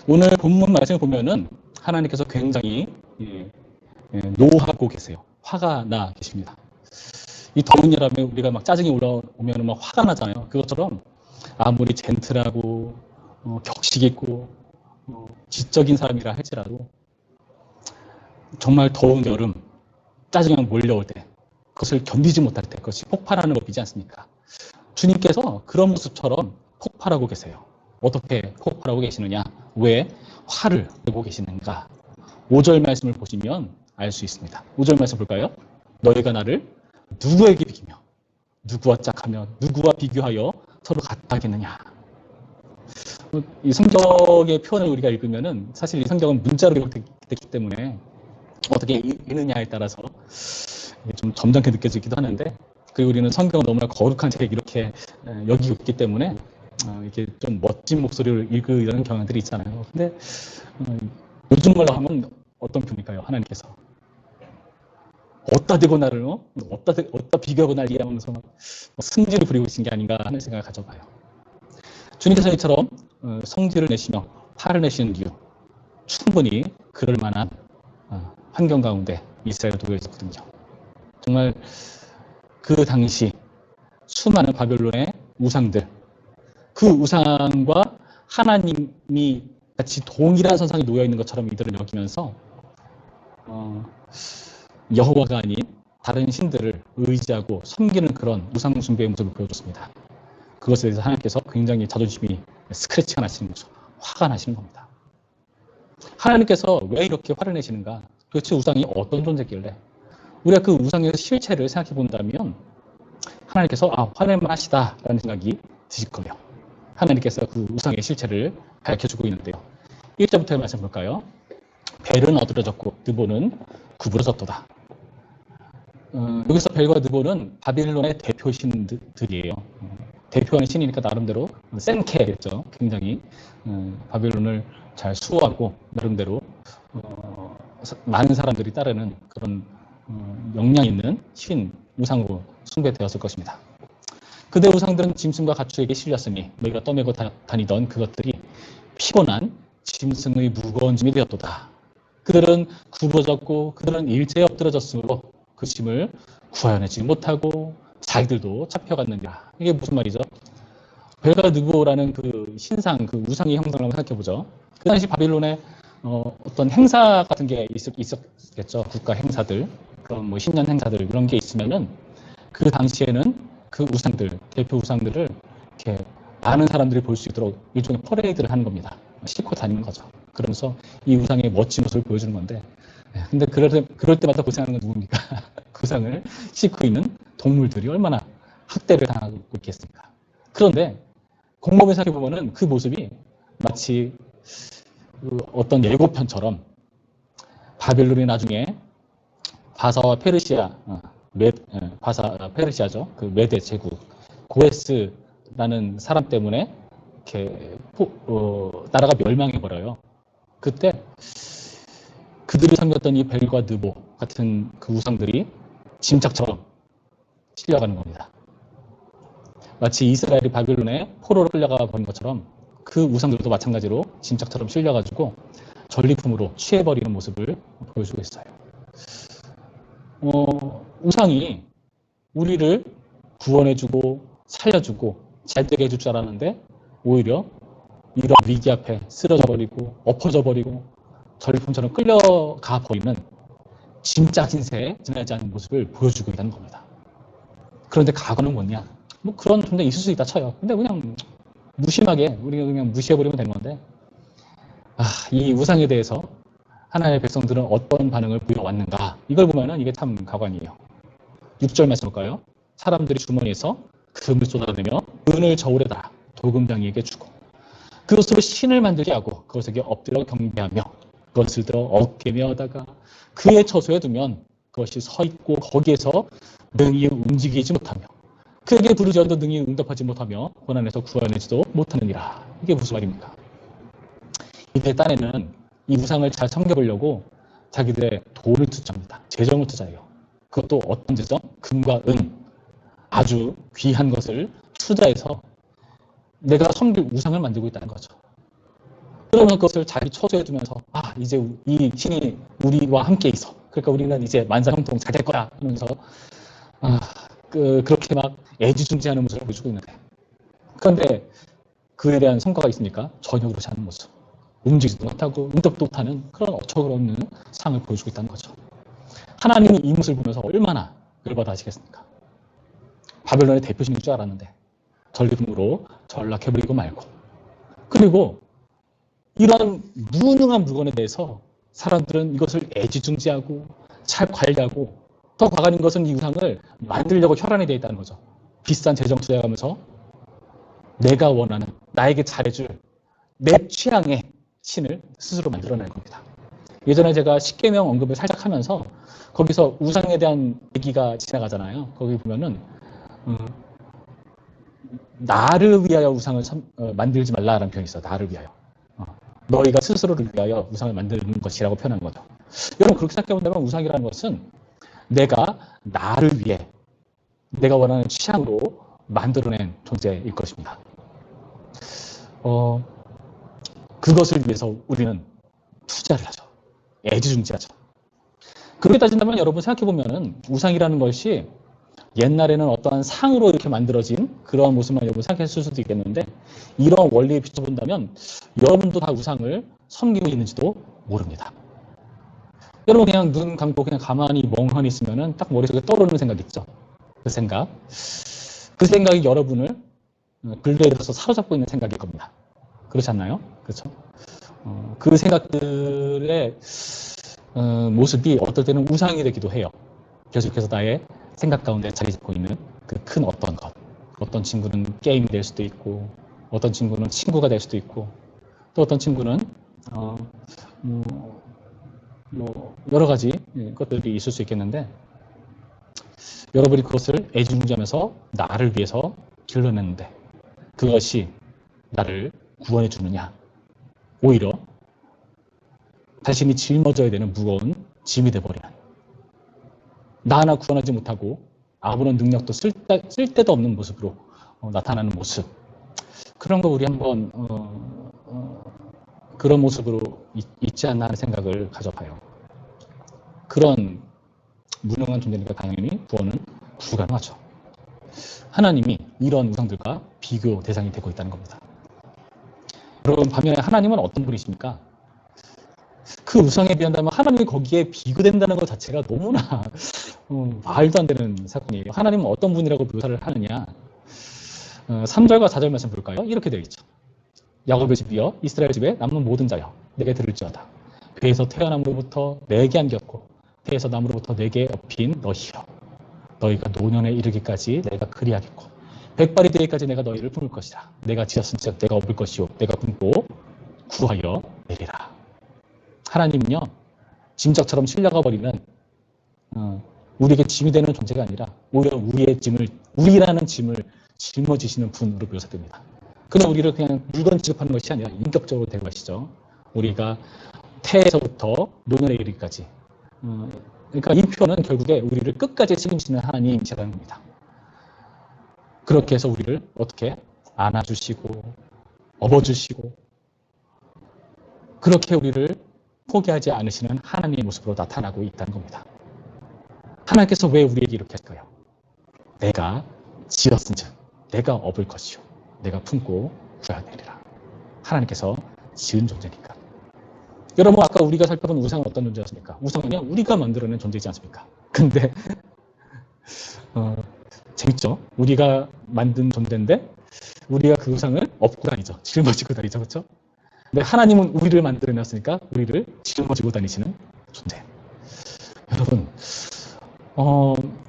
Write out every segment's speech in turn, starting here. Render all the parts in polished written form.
오늘 본문 말씀을 보면은 하나님께서 굉장히 노하고 계세요. 화가 나 계십니다. 이 더운 여름에 우리가 막 짜증이 올라오면 막 화가 나잖아요. 그것처럼 아무리 젠틀하고 격식 있고 지적인 사람이라 할지라도 정말 더운 여름 짜증이 몰려올 때 그것을 견디지 못할 때 그것이 폭발하는 법이지 않습니까? 주님께서 그런 모습처럼 폭발하고 계세요. 어떻게 폭발하고 계시느냐? 왜 화를 내고 계시는가? 5절 말씀을 보시면 알 수 있습니다. 5절 말씀 볼까요? 너희가 나를 누구에게 비기며 누구와 짝하며 누구와 비교하여 서로 같다겠느냐? 이 성경의 표현을 우리가 읽으면은 사실 이 성경은 문자로 기록됐기 때문에 어떻게 읽느냐에 따라서 좀 점잖게 느껴지기도 하는데, 그리고 우리는 성경을 너무나 거룩한 책 이렇게 여기고 있기 때문에 이렇게 좀 멋진 목소리를 읽으려는 경향들이 있잖아요. 근데 요즘 말로 하면 어떤 표현일까요? 하나님께서 어디다 대고 나를 어디다 비교하고 날 이해하면서 승질을 부리고 계신 게 아닌가 하는 생각을 가져봐요. 주님께서 이처럼 성질을 내시며 화를 내시는 이유, 충분히 그럴 만한 환경 가운데 이스라엘을 두고 있었거든요. 정말 그 당시 수많은 바벨론의 우상들, 그 우상과 하나님이 같이 동일한 선상에 놓여 있는 것처럼 이들을 여기면서 여호와가 아닌 다른 신들을 의지하고 섬기는 그런 우상 숭배의 모습을 보여줬습니다. 그것에 대해서 하나님께서 굉장히 자존심이 스크래치가 나시는 거죠. 화가 나시는 겁니다. 하나님께서 왜 이렇게 화를 내시는가? 도대체 우상이 어떤 존재길래? 우리가 그 우상의 실체를 생각해 본다면 하나님께서 화낼만 하시다라는 생각이 드실 거예요. 하나님께서 그 우상의 실체를 밝혀주고 있는데요. 1절부터의 말씀 볼까요? 벨은 어드러졌고 느보는 구부러졌도다. 여기서 벨과 느보는 바빌론의 대표 신들이에요. 대표하는 신이니까 나름대로 센케겠죠. 굉장히 바빌론을 잘 수호하고 나름대로 많은 사람들이 따르는 그런 역량 있는 신 우상으로 숭배되었을 것입니다. 그대 우상들은 짐승과 가축에게 실렸으니 너희가 떠매고 다니던 그것들이 피곤한 짐승의 무거운 짐이 되었도다. 그들은 구부러졌고 그들은 일제에 엎드러졌으므로 그 짐을 구하여내지 못하고 자기들도 잡혀갔느니라. 이게 무슨 말이죠? 벨과 느보라는 그 신상, 그 우상의 형상을 한번 생각해보죠. 그 당시 바빌론에 어떤 행사 같은 게 있었겠죠. 국가 행사들, 그런 뭐 신년 행사들 그런 게 있으면은 그 당시에는 그 우상들, 대표 우상들을 이렇게 많은 사람들이 볼 수 있도록 일종의 퍼레이드를 하는 겁니다. 싣고 다니는 거죠. 그러면서 이 우상의 멋진 모습을 보여주는 건데, 근데 그럴 때마다 고생하는 건 누굽니까? 그 우상을 싣고 있는 동물들이 얼마나 학대를 당하고 있겠습니까? 그런데 곰곰이 살펴보면은 그 모습이 마치 어떤 예고편처럼 바벨론이 나중에 바사와 페르시아, 페르시아죠. 그 메대 제국 고레스라는 사람 때문에 이렇게 나라가 멸망해버려요. 그때 그들이 섬겼던 이 벨과 느보 같은 그 우상들이 짐짝처럼 실려가는 겁니다. 마치 이스라엘이 바빌론에 포로로 끌려가 버린 것처럼 그 우상들도 마찬가지로 짐짝처럼 실려가지고 전리품으로 취해버리는 모습을 보여주고 있어요. 우상이 우리를 구원해주고 살려주고 잘되게 해줄 줄 알았는데 오히려 이런 위기 앞에 쓰러져 버리고 엎어져 버리고 전리품처럼 끌려가 버리는 짐짝 신세에 지나지 않은 모습을 보여주고 있다는 겁니다. 그런데 과거는 뭐냐? 뭐 그런 존재 있을 수 있다 쳐요. 근데 그냥 무심하게 우리가 그냥 무시해버리면 되는 건데, 이 우상에 대해서 하나님의 백성들은 어떤 반응을 보여왔는가? 이걸 보면은 이게 참 가관이에요. 6절 말씀 볼까요? 사람들이 주머니에서 금을 쏟아내며 은을 저울에다 도금장이에게 주고 그것으로 신을 만들게 하고 그것에게 엎드려 경배하며 그것을 들어 어깨며다가 그의 처소에 두면 그것이 서 있고 거기에서 능히 움직이지 못하며 그에게 부르짖어도 능히 응답하지 못하며 고난에서 구원하지도 못하느니라. 이게 무슨 말입니까? 이들의 딴에는 이 우상을 잘 섬겨보려고 자기들의 돈을 투자합니다. 재정을 투자해요. 그것도 어떤 재정? 금과 은, 아주 귀한 것을 투자해서 내가 섬길 우상을 만들고 있다는 거죠. 그러면 그것을 자기 처소에 두면서 이제 이 신이 우리와 함께 있어. 그러니까 우리는 이제 만사형통 잘 될 거야 하면서 그렇게 막 애지중지하는 모습을 보여주고 있는데, 그런데 그에 대한 성과가 있습니까? 전혀 그렇지 않은 모습. 움직이지도 못하고 응답도 못하는 그런 어처구니 없는 상을 보여주고 있다는 거죠. 하나님이 이 모습을 보면서 얼마나 열받아 하시겠습니까? 바벨론의 대표신인 줄 알았는데 전리품으로 전락해버리고 말고, 그리고 이런 무능한 물건에 대해서 사람들은 이것을 애지중지하고 잘 관리하고, 더 과간인 것은 이 우상을 만들려고 혈안이 되어 있다는 거죠. 비싼 재정 투자하면서 내가 원하는, 나에게 잘해줄 내 취향의 신을 스스로 만들어낼 겁니다. 예전에 제가 십계명 언급을 살짝 하면서 거기서 우상에 대한 얘기가 지나가잖아요. 거기 보면은 나를 위하여 우상을 만들지 말라라는 표현이 있어요. 나를 위하여. 너희가 스스로를 위하여 우상을 만드는 것이라고 표현한 거죠. 여러분, 그렇게 생각해본다면 우상이라는 것은 내가 나를 위해 내가 원하는 취향으로 만들어낸 존재일 것입니다. 그것을 위해서 우리는 투자를 하죠. 애지중지하죠. 그렇게 따진다면 여러분 생각해보면은 우상이라는 것이 옛날에는 어떠한 상으로 이렇게 만들어진 그런 모습만 여러분 생각했을 수도 있겠는데, 이런 원리에 비춰본다면 여러분도 다 우상을 섬기고 있는지도 모릅니다. 여러분 그냥 눈 감고 그냥 가만히 멍하니 있으면은 딱 머릿속에 떠오르는 생각 있죠. 그 생각이 여러분을 근래에 들어서 사로잡고 있는 생각일 겁니다. 그렇지 않나요? 그렇죠? 그 생각들의 모습이 어떨 때는 우상이 되기도 해요. 계속해서 나의 생각 가운데 자리 잡고 있는 그 큰 어떤 것. 어떤 친구는 게임이 될 수도 있고, 어떤 친구는 친구가 될 수도 있고, 또 어떤 친구는 여러 가지 것들이 있을 수 있겠는데, 여러분이 그것을 애지중지하면서 나를 위해서 길러냈는데 그것이 나를 구원해 주느냐? 오히려 자신이 짊어져야 되는 무거운 짐이 돼버리는, 나 하나 구원하지 못하고 아무런 능력도 쓸데도 없는 모습으로 나타나는 모습. 그런 거 우리 한번 그런 모습으로 있지 않나 하는 생각을 가져봐요. 그런 무능한 존재니까 당연히 구원은 불가능하죠. 하나님이 이런 우상들과 비교 대상이 되고 있다는 겁니다. 여러분, 반면에 하나님은 어떤 분이십니까? 그 우상에 비한다면 하나님이 거기에 비교된다는 것 자체가 너무나 말도 안 되는 사건이에요. 하나님은 어떤 분이라고 묘사를 하느냐? 3절과 4절 말씀 볼까요? 이렇게 되어 있죠. 야곱의 집이여 이스라엘 집에 남는 모든 자여 내게 들을지어다. 배에서 태어남으로부터 내게 안겼고 태에서 남으로부터 내게 업힌 너희여, 너희가 노년에 이르기까지 내가 그리하겠고 백발이 되기까지 내가 너희를 품을 것이라. 내가 지었은즉 내가 업을 것이요 내가 품고 구하여 내리라. 하나님은요, 짐짝처럼 실려가 버리는 우리에게 짐이 되는 존재가 아니라 오히려 우리라는 짐을 짊어지시는 분으로 묘사됩니다. 그냥 우리를 그냥 물건 취급하는 것이 아니라 인격적으로 대우하시죠. 우리가 태에서부터 노년에 이르기까지. 그러니까 이 표현은 결국에 우리를 끝까지 책임지는 하나님이시라는 겁니다. 그렇게 해서 우리를 어떻게 안아주시고 업어주시고 그렇게 우리를 포기하지 않으시는 하나님의 모습으로 나타나고 있다는 겁니다. 하나님께서 왜 우리에게 이렇게 할까요? 내가 지었은즉 내가 업을 것이요 내가 품고 구하내리라. 하나님께서 지은 존재니까. 여러분, 아까 우리가 살펴본 우상은 어떤 존재였습니까? 우상은요, 우리가 만들어낸 존재이지 않습니까? 근데 재밌죠? 우리가 만든 존재인데 우리가 그 우상을 업고 다니죠. 짊어지고 다니죠. 그렇죠? 근데 하나님은 우리를 만들어냈으니까 우리를 짊어지고 다니시는 존재. 여러분,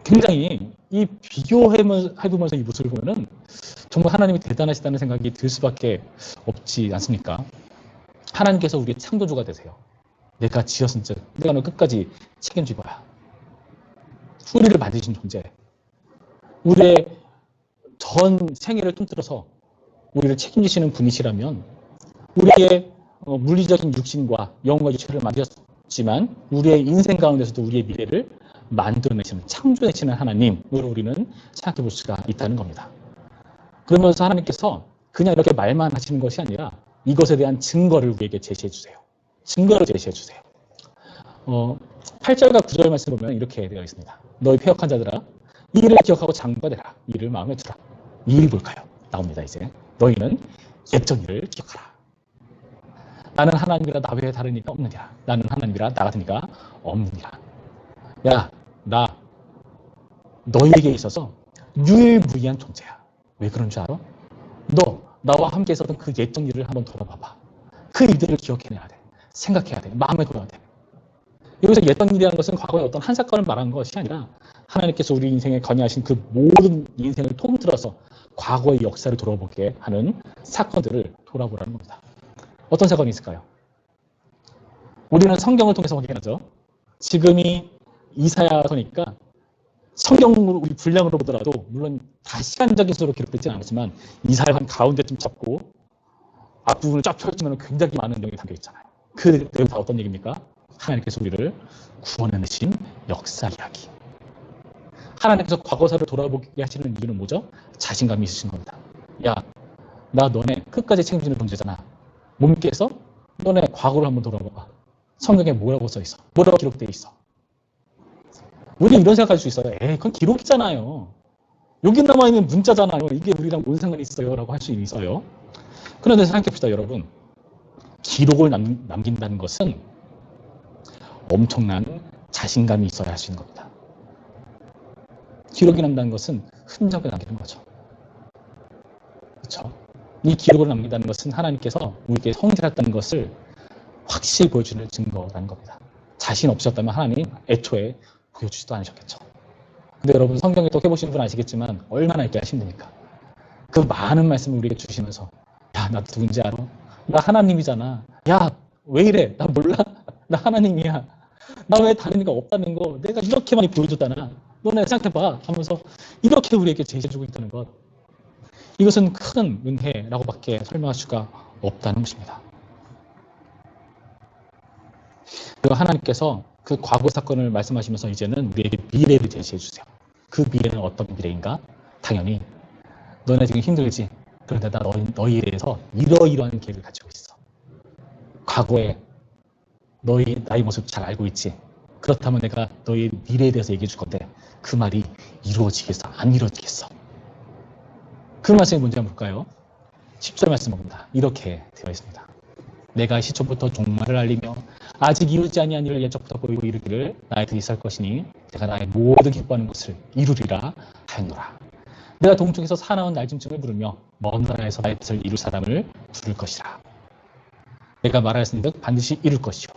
굉장히 이 비교해보면서 이 모습을 보면은 정말 하나님이 대단하시다는 생각이 들 수밖에 없지 않습니까? 하나님께서 우리의 창조주가 되세요. 내가 지었은즉 내가 너 끝까지 책임지고야. 우리를 만드신 존재. 우리의 전 생애를 통틀어서 우리를 책임지시는 분이시라면 우리의 물리적인 육신과 영혼과 육체를 만드셨지만 우리의 인생 가운데서도 우리의 미래를 만들어내시는, 창조해내시는 하나님으로 우리는 생각해 볼 수가 있다는 겁니다. 그러면서 하나님께서 그냥 이렇게 말만 하시는 것이 아니라 이것에 대한 증거를 우리에게 제시해 주세요. 증거를 제시해 주세요. 8절과 9절 말씀 보면 이렇게 되어 있습니다. 너희 패역한 자들아, 이 일을 기억하고 장부가 되라. 이 일을 마음에 두라. 이 일이 뭘까요? 나옵니다. 이제 너희는 옛적 일을 기억하라. 나는 하나님이라 나 외에 다른 이가 없느니라. 나는 하나님이라 나 같은 이가 없느니라. 야, 나 너희에게 있어서 유일무이한 존재야. 왜 그런 줄 알아? 너 나와 함께 있었던 그 옛적 일을 한번 돌아봐봐. 그 일들을 기억해내야 돼. 생각해야 돼. 마음에 둬야 돼. 여기서 옛적 일이라는 것은 과거의 어떤 한 사건을 말하는 것이 아니라 하나님께서 우리 인생에 건의하신 그 모든 인생을 통틀어서 과거의 역사를 돌아보게 하는 사건들을 돌아보라는 겁니다. 어떤 사건이 있을까요? 우리는 성경을 통해서 확인하죠. 지금이 이사야서니까 성경으로 우리 분량으로 보더라도 물론 다 시간적인 수로 기록되지는 않았지만 이사야 한 가운데쯤 잡고 앞부분을 쫙 펼치면 굉장히 많은 내용이 담겨 있잖아요. 그 내용 다 어떤 얘기입니까? 하나님께서 우리를 구원해내신 역사 이야기. 하나님께서 과거사를 돌아보게 하시는 이유는 뭐죠? 자신감이 있으신 겁니다. 야, 나 너네 끝까지 책임지는 존재잖아. 몸께서 너네 과거를 한번 돌아봐봐. 성경에 뭐라고 써 있어? 뭐라고 기록되어 있어? 우리는 이런 생각할 수 있어요. 에이, 그건 기록이잖아요. 여기 남아있는 문자잖아요. 이게 우리랑 뭔 상관이 있어요? 라고 할 수 있어요. 그런데 생각해봅시다, 여러분. 기록을 남긴다는 것은 엄청난 자신감이 있어야 할 수 있는 겁니다. 기록이 남는다는 것은 흔적을 남기는 거죠. 그렇죠? 이 기록을 남긴다는 것은 하나님께서 우리에게 성실했다는 것을 확실히 보여주는 증거라는 겁니다. 자신 없으셨다면 하나님 애초에 보여주지도 않으셨겠죠. 근데 여러분 성경에 또 해보시는 분 아시겠지만 얼마나 읽기가 힘드니까. 그 많은 말씀을 우리에게 주시면서 야, 나 누군지 알아? 나 하나님이잖아. 야, 왜 이래? 나 몰라? 나 하나님이야. 나 왜 다른 이가 없다는 거 내가 이렇게 많이 보여줬다나. 너네 생각해봐 하면서 이렇게 우리에게 제시해주고 있다는 것. 이것은 큰 은혜라고 밖에 설명할 수가 없다는 것입니다. 그리고 하나님께서 그 과거 사건을 말씀하시면서 이제는 우리에게 미래를 제시해 주세요. 그 미래는 어떤 미래인가? 당연히 너네 지금 힘들지? 그런데 나 너희에 대해서 이러이러한 계획을 가지고 있어. 과거에 나의 모습 잘 알고 있지? 그렇다면 내가 너의 미래에 대해서 얘기해 줄 건데 그 말이 이루어지겠어? 안 이루어지겠어? 그 말씀이 뭔지 한번 볼까요? 10절 말씀 봅니다. 이렇게 되어 있습니다. 내가 시초부터 종말을 알리며 아직 이루지 아니한 일을 옛적부터 보이고 이르기를 나의 뜻이 있을 것이니 내가 나의 모든 기뻐하는 것을 이루리라 하였노라. 내가 동쪽에서 사나운 날짐승을 부르며 먼 나라에서 나의 뜻을 이룰 사람을 부를 것이라. 내가 말하였은즉 반드시 이룰 것이요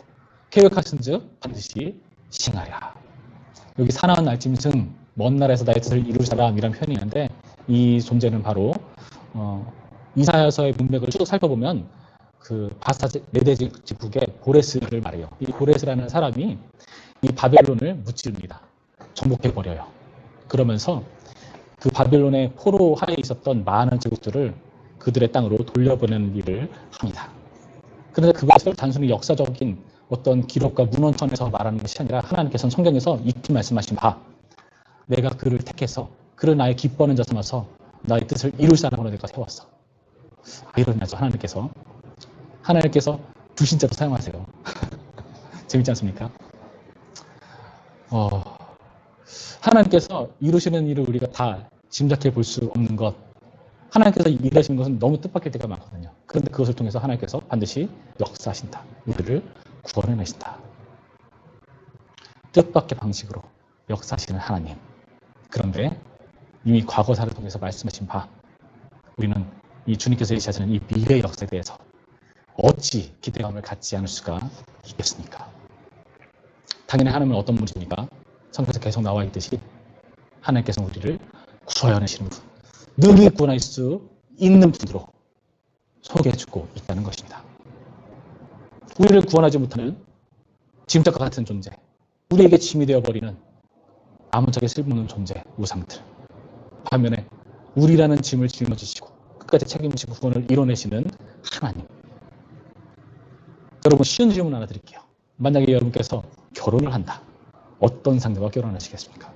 계획하신즉 반드시行하리라. 여기 사나운 날짐승, 먼 나라에서 나의 뜻을 이룰 사람이라는 표현이 있는데 이 존재는 바로 이사야서의 문맥을 쭉 살펴보면 그 바사 메대 지국의 보레스를 말해요. 이 보레스라는 사람이 이 바벨론을 무찌릅니다. 정복해버려요. 그러면서 그 바벨론의 포로 하에 있었던 많은 제국들을 그들의 땅으로 돌려보내는 일을 합니다. 그런데 그것을 단순히 역사적인 어떤 기록과 문헌천에서 말하는 것이 아니라 하나님께서는 성경에서 익히 말씀하신 바 내가 그를 택해서 그를 나의 기뻐하는 자 삼아서 나의 뜻을 이룰 사람으로 내가 세웠어. 이러면서 하나님께서 불신자도 사용하세요. 재밌지 않습니까? 하나님께서 이루시는 일을 우리가 다 짐작해 볼 수 없는 것. 하나님께서 일하시는 것은 너무 뜻밖일 때가 많거든요. 그런데 그것을 통해서 하나님께서 반드시 역사하신다. 우리를 구원해내신다. 뜻밖의 방식으로 역사하시는 하나님. 그런데 이미 과거사를 통해서 말씀하신 바 우리는 이 주님께서 제시하시는 이 미래의 역사에 대해서 어찌 기대감을 갖지 않을 수가 있겠습니까? 당연히 하나님은 어떤 분이십니까? 성경에서 계속 나와 있듯이 하나님께서 우리를 구원하시는 분, 능히 구원할 수 있는 분으로 소개해주고 있다는 것입니다. 우리를 구원하지 못하는 짐짝과 같은 존재, 우리에게 짐이 되어버리는 아무짝에 쓸모없는 존재, 우상들. 반면에 우리라는 짐을 짊어지시고 끝까지 책임지고 구원을 이뤄내시는 하나님. 여러분 쉬운 질문 하나 드릴게요. 만약에 여러분께서 결혼을 한다. 어떤 상대와 결혼하시겠습니까?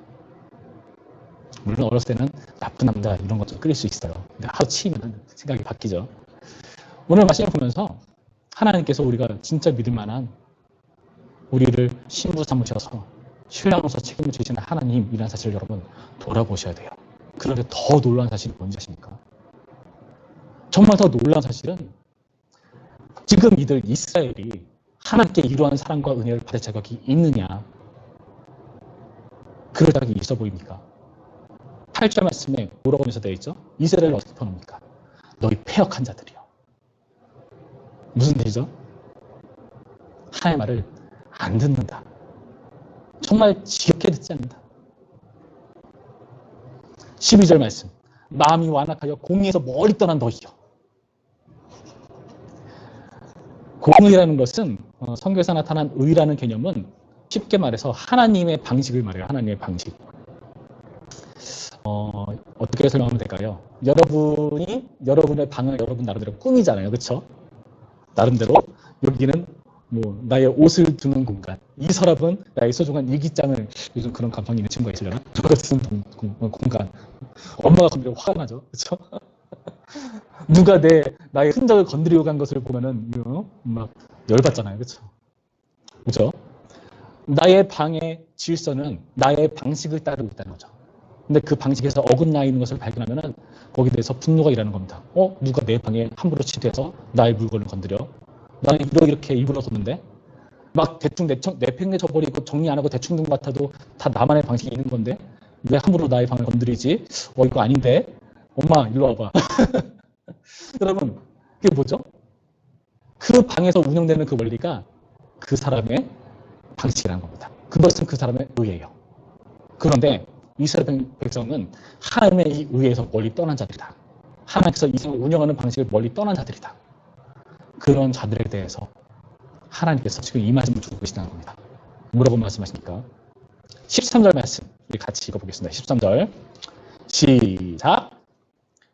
물론 어렸을 때는 나쁜 남자 이런 것 좀 끌릴 수 있어요. 근데 하루 치이면 생각이 바뀌죠. 오늘 말씀을 보면서 하나님께서 우리가 진짜 믿을 만한 우리를 신부 삼으셔서 신랑으로서 책임을 지시는 하나님이라는 사실을 여러분 돌아보셔야 돼요. 그런데 더 놀라운 사실이 뭔지 아십니까? 정말 더 놀라운 사실은 지금 이들 이스라엘이 하나님께 이러한 사랑과 은혜를 받을 자격이 있느냐? 그럴 자격이 있어 보입니까? 8절 말씀에 뭐라고 하면서 되어 있죠? 이스라엘을 어떻게 표현합니까? 너희 패역한 자들이요. 무슨 뜻이죠? 하나님의 말을 안 듣는다. 정말 지겹게 듣지 않는다. 12절 말씀. 마음이 완악하여 공의에서 멀리 떠난 너희요. 공의라는 것은 성경에서 나타난 의라는 개념은 쉽게 말해서 하나님의 방식을 말해요. 하나님의 방식. 어떻게 설명하면 될까요? 여러분이 여러분의 방을 여러분 나름대로 꾸미잖아요. 그렇죠? 나름대로 여기는 뭐 나의 옷을 두는 공간, 이 서랍은 나의 소중한 일기장을, 요즘 그런 감성이 있는 친구가 있으려나? 저것은 공간. 엄마가 건드리면 화가 나죠. 그렇죠? 누가 나의 흔적을 건드리고 간 것을 보면은 막 열받잖아요. 그렇죠? 그렇죠? 나의 방의 질서는 나의 방식을 따르고 있다는 거죠. 근데 그 방식에서 어긋나 있는 것을 발견하면은 거기에 대해서 분노가 일어나는 겁니다. 누가 내 방에 함부로 침입해서 나의 물건을 건드려? 나는 이렇게 입으로 뒀는데 막 대충 내팽개쳐 버리고 정리 안 하고 대충 둔 것 같아도 다 나만의 방식이 있는 건데 왜 함부로 나의 방을 건드리지? 이거 아닌데? 엄마 일로 와봐. 여러분 그게 뭐죠? 그 방에서 운영되는 그 원리가 그 사람의 방식이라는 겁니다. 그것은 그 사람의 의예요. 그런데 이스라엘 백성은 하나님의 이 의에서 멀리 떠난 자들이다. 하나님께서 이 세상을 운영하는 방식을 멀리 떠난 자들이다. 그런 자들에 대해서 하나님께서 지금 이 말씀을 주고 계시다는 겁니다. 뭐라고 말씀하십니까? 13절 말씀 우리 같이 읽어보겠습니다. 13절 시작.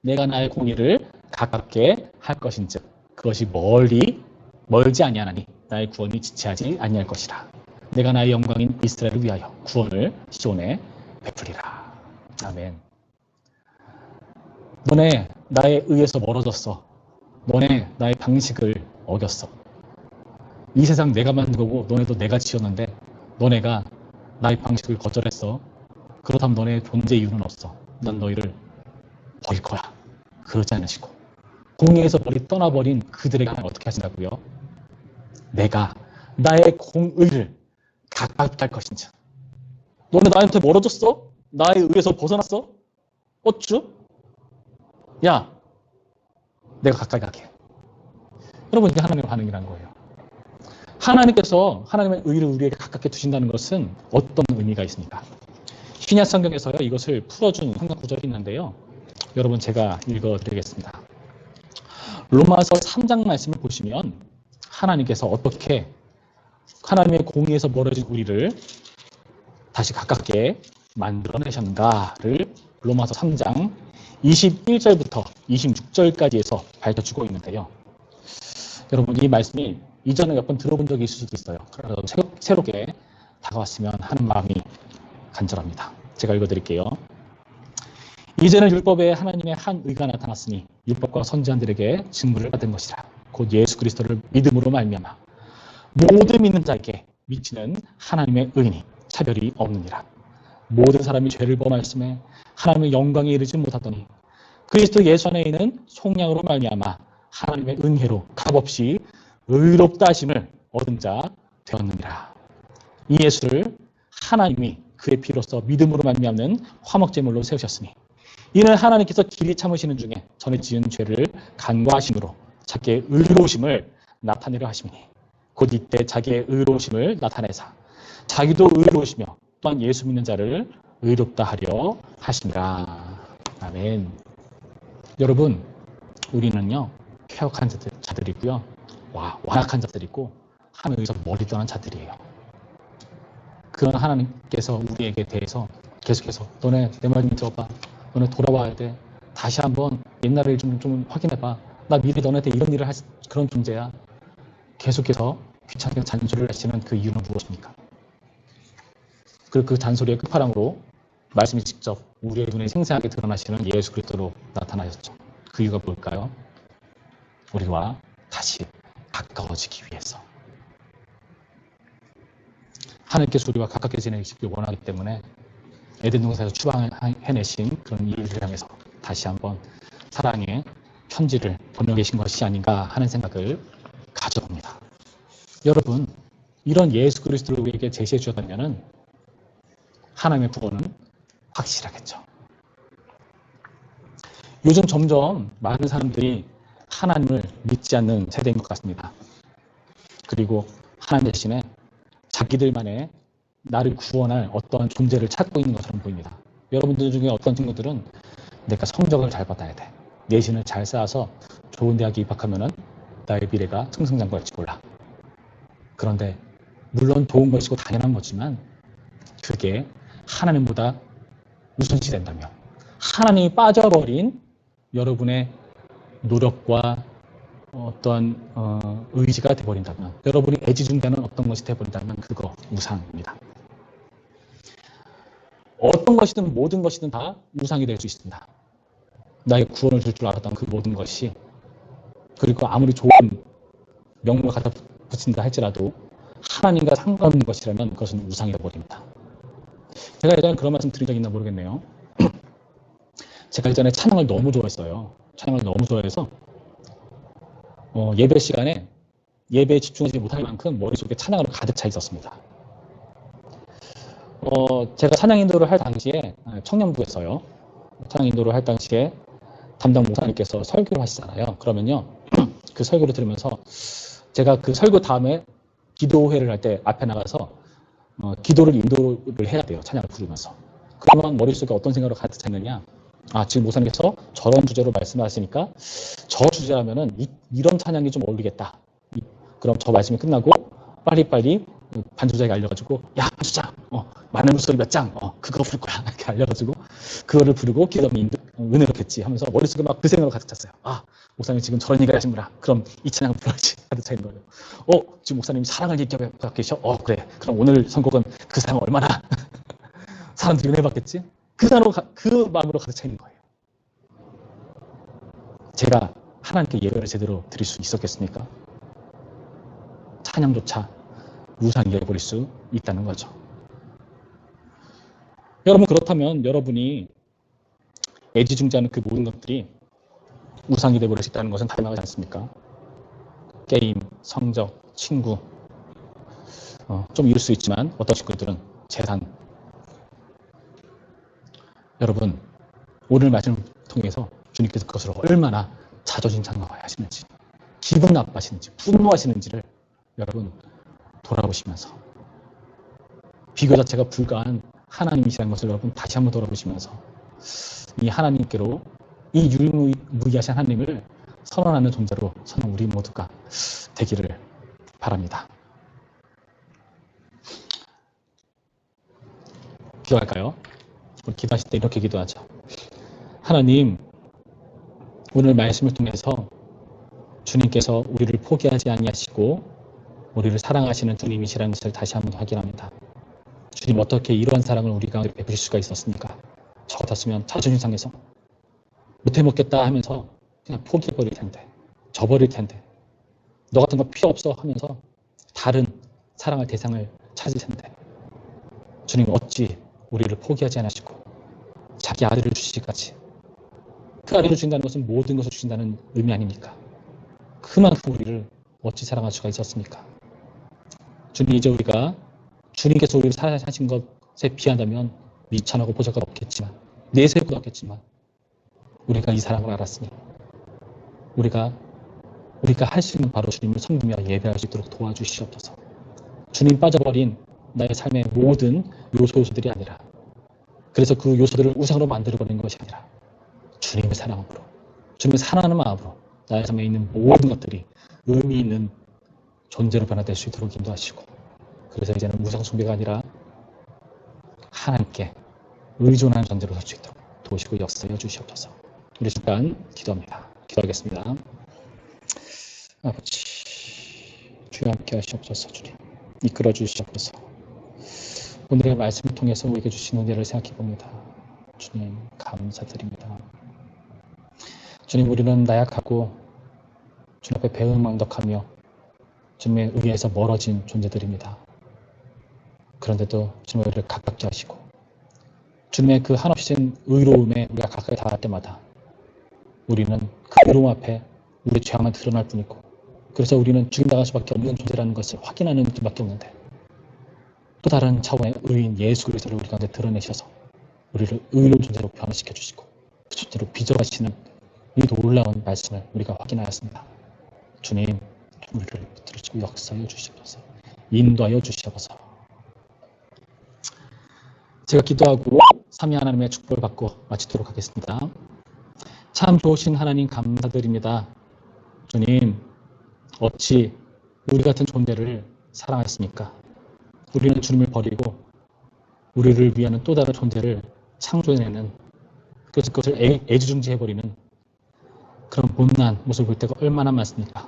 내가 나의 공의를 가깝게 할 것인즉 그것이 멀지 아니하나니 나의 구원이 지체하지 아니할 것이라. 내가 나의 영광인 이스라엘을 위하여 구원을 시온에 베풀리라. 아멘. 너네 나의 의에서 멀어졌어. 너네 나의 방식을 어겼어. 이 세상 내가 만든 거고 너네도 내가 지었는데 너네가 나의 방식을 거절했어. 그렇다면 너네의 존재 이유는 없어. 난 너희를 버릴 거야. 그러지 않으시고 공의에서 멀리 떠나버린 그들에게 하나님 어떻게 하신다고요? 내가 나의 공의를 가깝게 할 것인지. 너네 나한테 멀어졌어? 나의 의에서 벗어났어? 어쭈? 야, 내가 가까이 가게. 여러분, 이게 하나님의 반응이라는 거예요. 하나님께서 하나님의 의를 우리에게 가깝게 두신다는 것은 어떤 의미가 있습니까? 신약 성경에서요, 이것을 풀어준 성경 구절이 있는데요. 여러분, 제가 읽어드리겠습니다. 로마서 3장 말씀을 보시면 하나님께서 어떻게 하나님의 공의에서 멀어진 우리를 다시 가깝게 만들어내셨는가를 로마서 3장 21절부터 26절까지에서 밝혀주고 있는데요. 여러분 이 말씀이 이전에 몇 번 들어본 적이 있을 수도 있어요. 그래서 새롭게 다가왔으면 하는 마음이 간절합니다. 제가 읽어드릴게요. 이제는 율법에 하나님의 한 의가 나타났으니 율법과 선지자들에게 증거를 받은 것이라. 곧 예수 그리스도를 믿음으로 말미암아 모든 믿는 자에게 미치는 하나님의 의인이 차별이 없느니라. 모든 사람이 죄를 범하였음에 하나님의 영광에 이르지 못하더니 그리스도 예수 안에 있는 속량으로 말미암아 하나님의 은혜로 값없이 의롭다 하심을 얻은 자 되었느니라. 이 예수를 하나님이 그의 피로써 믿음으로 말미암는 화목제물로 세우셨으니 이는 하나님께서 길이 참으시는 중에 전에 지은 죄를 간과하심으로 자기의 의로우심을 나타내려 하심이니 곧 이때 자기의 의로우심을 나타내사 자기도 의로우시며 또한 예수 믿는 자를 의롭다 하려 하심이라. 아멘. 여러분 우리는요 쾌역한 자들이고요 완악한 자들이고 하나님에 의해서 멀리 떠난 자들이에요. 그런 하나님께서 우리에게 대해서 계속해서 너네 내 말 좀 들어봐. 너네 돌아와야 돼. 다시 한번 옛날을 좀 확인해봐. 나 미리 너네한테 이런 일을 할 그런 존재야. 계속해서 귀찮게 잔소리를 하시는 그 이유는 무엇입니까? 그리고 그 잔소리의 끝판왕으로 말씀이 직접 우리의 눈에 생생하게 드러나시는 예수 그리스도로 나타나셨죠. 그 이유가 뭘까요? 우리와 다시 가까워지기 위해서. 하나님께서 우리와 가깝게 지내시길 원하기 때문에 에덴 동산에서 추방해내신 그런 일을 향해서 다시 한번 사랑의 편지를 보내계신 것이 아닌가 하는 생각을 가져봅니다. 여러분, 이런 예수 그리스도를 우리에게 제시해 주었다면 하나님의 구원은 확실하겠죠. 요즘 점점 많은 사람들이 하나님을 믿지 않는 세대인 것 같습니다. 그리고 하나님 대신에 자기들만의 나를 구원할 어떠한 존재를 찾고 있는 것처럼 보입니다. 여러분들 중에 어떤 친구들은 내가 성적을 잘 받아야 돼. 내신을 잘 쌓아서 좋은 대학에 입학하면 나의 미래가 승승장구할지 몰라. 그런데 물론 좋은 것이고 당연한 거지만 그게 하나님보다 우선시 된다면 하나님이 빠져버린 여러분의 노력과 어떤 의지가 되어버린다면 여러분이 애지중지하는 어떤 것이 되어버린다면 그거 우상입니다. 어떤 것이든 모든 것이든 다 우상이 될 수 있습니다. 나에게 구원을 줄 줄 알았던 그 모든 것이 그리고 아무리 좋은 명령을 갖다 붙인다 할지라도 하나님과 상관없는 것이라면 그것은 우상이 되어버립니다. 제가 예전에 그런 말씀 드린 적이 있나 모르겠네요. 제가 예전에 찬양을 너무 좋아했어요. 찬양을 너무 좋아해서 예배 시간에 예배에 집중하지 못할 만큼 머릿속에 찬양으로 가득 차 있었습니다. 제가 찬양 인도를 할 당시에 청년부에서요. 찬양 인도를 할 당시에 담당 목사님께서 설교를 하시잖아요. 그러면요. 그 설교를 들으면서 제가 그 설교 다음에 기도회를 할 때 앞에 나가서 기도를 인도를 해야 돼요. 찬양을 부르면서. 그러면 머릿속에 어떤 생각으로 가득 차 있느냐. 지금 목사님께서 저런 주제로 말씀하시니까 저 주제라면은 이런 찬양이 좀 어울리겠다. 그럼 저 말씀이 끝나고 빨리빨리 반주자에게 알려가지고 야 반주자 많은 물소리 몇 장 그거 부를 거야 이렇게 알려가지고 그거를 부르고 기도하면 은혜롭겠지 하면서 머릿속에 막 그 생각으로 가득 찼어요. 목사님 지금 저런 얘기를 하시는구나. 그럼 이 찬양을 불러야지 가득 차 있는 거예요. 지금 목사님이 사랑을 얘기하고 계셔? 그래. 그럼 오늘 선곡은 그 사랑 얼마나 사람들이 은혜 받겠지? 그 마음으로 가득 차 있는 거예요. 제가 하나님께 예배를 제대로 드릴 수 있었겠습니까? 찬양조차 우상이 되어버릴 수 있다는 거죠. 여러분 그렇다면 여러분이 애지중지하는 그 모든 것들이 우상이 되어버릴 수 있다는 것은 당연하지 않습니까? 게임, 성적, 친구 좀 이룰 수 있지만 어떤 친구들은 재산. 여러분 오늘 말씀을 통해서 주님께서 그것을 얼마나 자존심 상하게 하시는지 기분 나빠하시는지 분노하시는지를 여러분 돌아보시면서 비교 자체가 불가한 하나님이시라는 것을 여러분 다시 한번 돌아보시면서 이 하나님께로 이 유일무이하신 하나님을 선언하는 존재로 저는 우리 모두가 되기를 바랍니다. 기도할까요? 우리 기도하실 때 이렇게 기도하죠. 하나님, 오늘 말씀을 통해서 주님께서 우리를 포기하지 아니하시고 우리를 사랑하시는 주님이시라는 것을 다시 한번 확인합니다. 주님 어떻게 이러한 사랑을 우리 가운데 베푸실 수가 있었습니까? 저 같았으면 자존심 상해서 못해 먹겠다 하면서 그냥 포기해버릴 텐데 져버릴 텐데 너 같은 거 필요 없어 하면서 다른 사랑할 대상을 찾을 텐데 주님 어찌 우리를 포기하지 않으시고 자기 아들을 주시기까지 그 아들을 주신다는 것은 모든 것을 주신다는 의미 아닙니까? 그만큼 우리를 어찌 사랑할 수가 있었습니까? 주님 이제 우리가 주님께서 우리를 사랑하신 것에 비한다면 미천하고 보잘것 없겠지만 내세우고 없겠지만 우리가 이 사랑을 알았으니 우리가 할 수 있는 바로 주님을 섬기며 예배할 수 있도록 도와주시옵소서. 주님 빠져버린 나의 삶의 모든 요소들이 아니라 그래서 그 요소들을 우상으로 만들어버리는 것이 아니라 주님의 사랑으로 주님을 사랑하는 마음으로 나의 삶에 있는 모든 것들이 의미 있는 존재로 변화될 수 있도록 인도하시고 그래서 이제는 우상 숭배가 아니라 하나님께 의존하는 존재로 설 수 있도록 도우시고 역사해 주시옵소서. 우리 잠깐 기도합니다. 기도하겠습니다. 아버지 주여 함께 하시옵소서. 주님 이끌어 주시옵소서. 오늘의 말씀을 통해서 우리에게 주신 은혜를 생각해 봅니다. 주님 감사드립니다. 주님 우리는 나약하고 주님 앞에 배은망덕하며 주님의 의에서 멀어진 존재들입니다. 그런데도 주님의 우리를 가깝게 하시고 주님의 그 한없이신 의로움에 우리가 가까이 닿을 때마다 우리는 그 의로움 앞에 우리의 죄악만 드러날 뿐이고, 그래서 우리는 죽임당할 수밖에 없는 존재라는 것을 확인하는 느낌밖에 없는데, 또 다른 차원의 의인 예수 그리스도를 우리 가운데 드러내셔서 우리를 의로운 존재로 변화시켜 주시고 그 존재로 빚어가시는 이 놀라운 말씀을 우리가 확인하였습니다. 주님, 우리를 붙들으시고 역사하여 주시옵소서. 인도하여 주시옵소서. 제가 기도하고 삼위 하나님의 축복을 받고 마치도록 하겠습니다. 참 좋으신 하나님 감사드립니다. 주님, 어찌 우리 같은 존재를 사랑하셨습니까? 우리는 주님을 버리고 우리를 위하는 또 다른 존재를 창조해내는, 그래서 그것을 애지중지해버리는 그런 못난 모습을 볼 때가 얼마나 많습니까?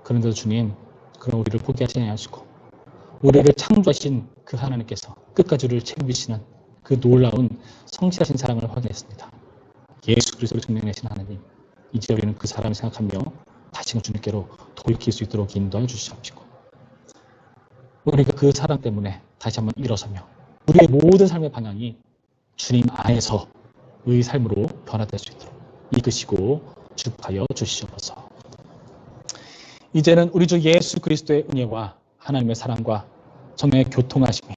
그런데도 주님, 그런 우리를 포기하지 않으시고 우리를 창조하신 그 하나님께서 끝까지 우리를 책임지시는 그 놀라운 성실하신 사랑을 확인했습니다. 예수 그리스도를 증명하신 하나님, 이제 우리는 그 사람을 생각하며 다시금 주님께로 돌이킬 수 있도록 인도해 주시옵시고, 우리가 그 사랑 때문에 다시 한번 일어서며 우리의 모든 삶의 방향이 주님 안에서의 삶으로 변화될 수 있도록 이끄시고 축복하여 주시옵소서. 이제는 우리 주 예수 그리스도의 은혜와 하나님의 사랑과 성령의 교통하심이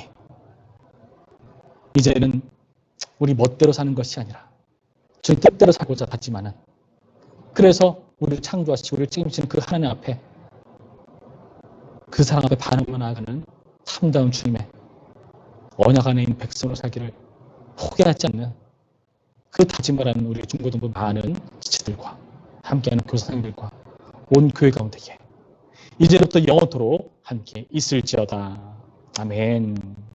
이제는 우리 멋대로 사는 것이 아니라 주님 뜻대로 살고자 하지만은, 그래서 우리를 창조하시고 우리를 책임지는 그 하나님 앞에, 그 사랑 앞에 반응만 나아가는 참다운 주님의 언약 안에 있는 백성으로 살기를 포기하지 않는 그 다짐을 하는 우리 중고등부 많은 지체들과 함께하는 교사님들과 온 교회 가운데에 이제부터 영원토록 함께 있을지어다. 아멘.